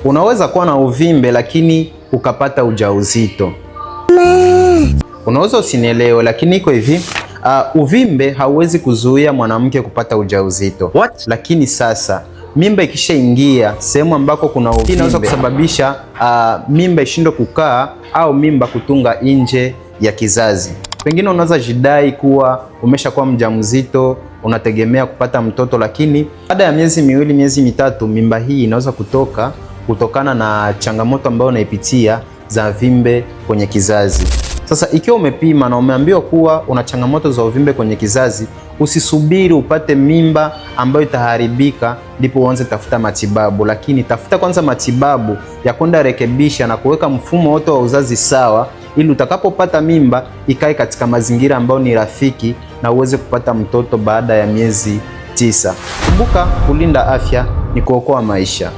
Unaweza kuwa na uvimbe lakini ukapata ujauzito. Unaweza usinielewe, lakini iko hivi. Uvimbe hauwezi kuzuia mwanamke kupata ujauzito. What? Lakini sasa mimba ikishaingia sehemu ambako kuna uvimbe, inaweza kusababisha mimba ishindwe kukaa au mimba kutunga nje ya kizazi. Pengine unaweza jidai kuwa umeshakuwa mjamzito, unategemea kupata mtoto, lakini baada ya miezi miwili, miezi mitatu, mimba hii inaweza kutoka kutokana na changamoto ambayo unaipitia za vimbe kwenye kizazi. Sasa ikiwa umepima na umeambiwa kuwa una changamoto za uvimbe kwenye kizazi, usisubiri upate mimba ambayo itaharibika ndipo uanze tafuta matibabu, lakini tafuta kwanza matibabu ya kwenda rekebisha na kuweka mfumo wote wa uzazi sawa, ili utakapopata mimba ikae katika mazingira ambayo ni rafiki na uweze kupata mtoto baada ya miezi 9. Kumbuka, kulinda afya ni kuokoa maisha.